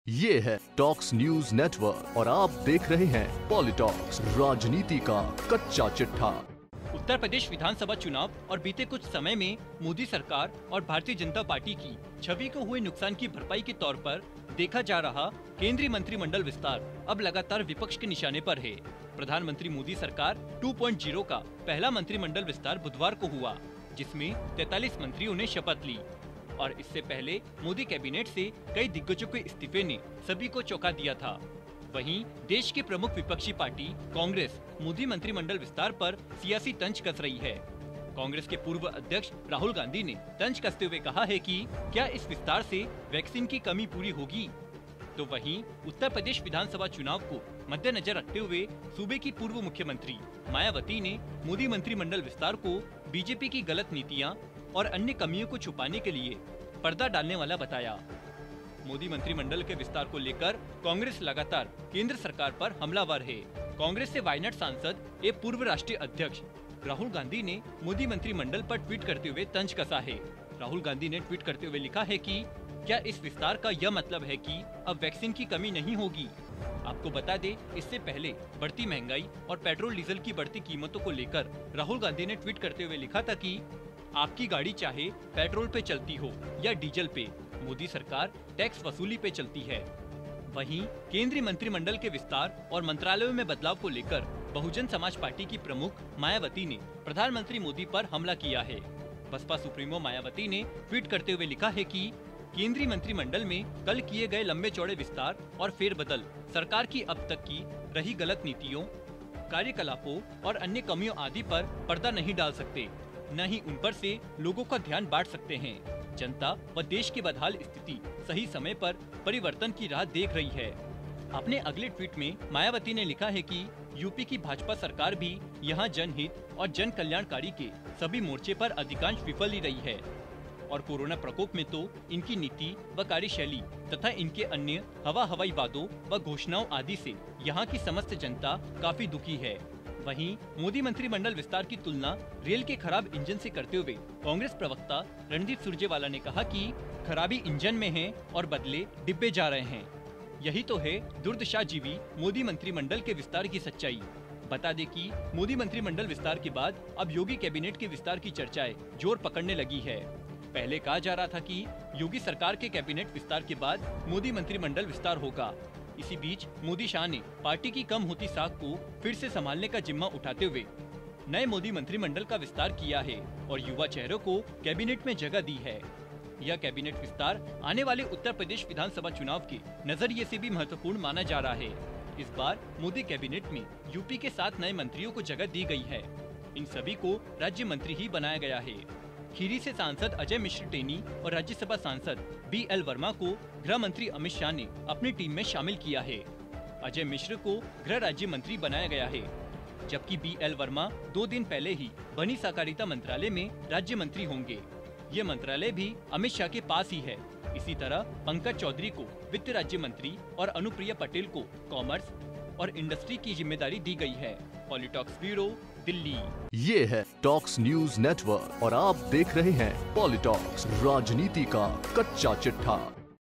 ये है talks news network और आप देख रहे हैं पॉलिटॉक्स, राजनीति का कच्चा चिट्ठा। उत्तर प्रदेश विधानसभा चुनाव और बीते कुछ समय में मोदी सरकार और भारतीय जनता पार्टी की छवि को हुए नुकसान की भरपाई के तौर पर देखा जा रहा केंद्रीय मंत्रिमंडल विस्तार अब लगातार विपक्ष के निशाने पर है। प्रधानमंत्री मोदी सरकार 2.0 का पहला मंत्रिमंडल विस्तार बुधवार को हुआ, जिसमें 43 मंत्रियों ने शपथ ली और इससे पहले मोदी कैबिनेट से कई दिग्गजों के इस्तीफे ने सभी को चौंका दिया था। वहीं देश की प्रमुख विपक्षी पार्टी कांग्रेस मोदी मंत्रिमंडल विस्तार पर सियासी तंज कस रही है। कांग्रेस के पूर्व अध्यक्ष राहुल गांधी ने तंज कसते हुए कहा है कि क्या इस विस्तार से वैक्सीन की कमी पूरी होगी। तो वहीं उत्तर प्रदेश विधानसभा चुनाव को मद्देनजर रखते हुए सूबे की पूर्व मुख्यमंत्री मायावती ने मोदी मंत्रिमंडल विस्तार को बीजेपी की गलत नीतियां और अन्य कमियों को छुपाने के लिए पर्दा डालने वाला बताया। मोदी मंत्रिमंडल के विस्तार को लेकर कांग्रेस लगातार केंद्र सरकार पर हमलावर है। कांग्रेस से वायनाड सांसद एवं पूर्व राष्ट्रीय अध्यक्ष राहुल गांधी ने मोदी मंत्रिमंडल पर ट्वीट करते हुए तंज कसा है। राहुल गांधी ने ट्वीट करते हुए लिखा है कि क्या इस विस्तार का यह मतलब है कि अब वैक्सीन की कमी नहीं होगी। आपको बता दें, इससे पहले बढ़ती महंगाई और पेट्रोल डीजल की बढ़ती कीमतों को लेकर राहुल गांधी ने ट्वीट करते हुए लिखा था कि आपकी गाड़ी चाहे पेट्रोल पे चलती हो या डीजल पे, मोदी सरकार टैक्स वसूली पे चलती है। वहीं केंद्रीय मंत्रिमंडल के विस्तार और मंत्रालयों में बदलाव को लेकर बहुजन समाज पार्टी की प्रमुख मायावती ने प्रधानमंत्री मोदी पर हमला किया है। बसपा सुप्रीमो मायावती ने ट्वीट करते हुए लिखा है कि केंद्रीय मंत्रिमंडल में कल किए गए लंबे चौड़े विस्तार और फेरबदल सरकार की अब तक की रही गलत नीतियों, कार्यकलापों और अन्य कमियों आदि पर पर्दा नहीं डाल सकते, न ही उन पर से लोगों का ध्यान बांट सकते हैं। जनता व देश की बदहाल स्थिति सही समय पर परिवर्तन की राह देख रही है। अपने अगले ट्वीट में मायावती ने लिखा है कि यूपी की भाजपा सरकार भी यहां जनहित और जन कल्याणकारी के सभी मोर्चे पर अधिकांश विफल ही रही है और कोरोना प्रकोप में तो इनकी नीति व कार्यशैली तथा इनके अन्य हवाई वादों व घोषणाओं आदि से यहाँ की समस्त जनता काफी दुखी है। वहीं मोदी मंत्रिमंडल विस्तार की तुलना रेल के खराब इंजन से करते हुए कांग्रेस प्रवक्ता रणदीप सुरजेवाला ने कहा कि खराबी इंजन में है और बदले डिब्बे जा रहे हैं। यही तो है दुर्दशाजीवी मोदी मंत्रिमंडल के विस्तार की सच्चाई। बता दें कि मोदी मंत्रिमंडल विस्तार के बाद अब योगी कैबिनेट के विस्तार की चर्चाएं जोर पकड़ने लगी है। पहले कहा जा रहा था कि योगी सरकार के कैबिनेट विस्तार के बाद मोदी मंत्रिमंडल विस्तार होगा। इसी बीच मोदी शाह ने पार्टी की कम होती साख को फिर से संभालने का जिम्मा उठाते हुए नए मोदी मंत्रिमंडल का विस्तार किया है और युवा चेहरों को कैबिनेट में जगह दी है। यह कैबिनेट विस्तार आने वाले उत्तर प्रदेश विधानसभा चुनाव के नजरिए से भी महत्वपूर्ण माना जा रहा है। इस बार मोदी कैबिनेट में यूपी के 7 नए मंत्रियों को जगह दी गई है। इन सभी को राज्य मंत्री ही बनाया गया है। खीरी से सांसद अजय मिश्र टेनी और राज्यसभा सांसद BL वर्मा को गृह मंत्री अमित शाह ने अपनी टीम में शामिल किया है। अजय मिश्र को गृह राज्य मंत्री बनाया गया है, जबकि BL वर्मा 2 दिन पहले ही वनी सहकारिता मंत्रालय में राज्य मंत्री होंगे। ये मंत्रालय भी अमित शाह के पास ही है। इसी तरह पंकज चौधरी को वित्त राज्य मंत्री और अनुप्रिया पटेल को कॉमर्स और इंडस्ट्री की जिम्मेदारी दी गई है। पॉलिटॉक्स ब्यूरो, दिल्ली। ये है टॉक्स न्यूज नेटवर्क और आप देख रहे हैं पॉलिटॉक्स, राजनीति का कच्चा चिट्ठा।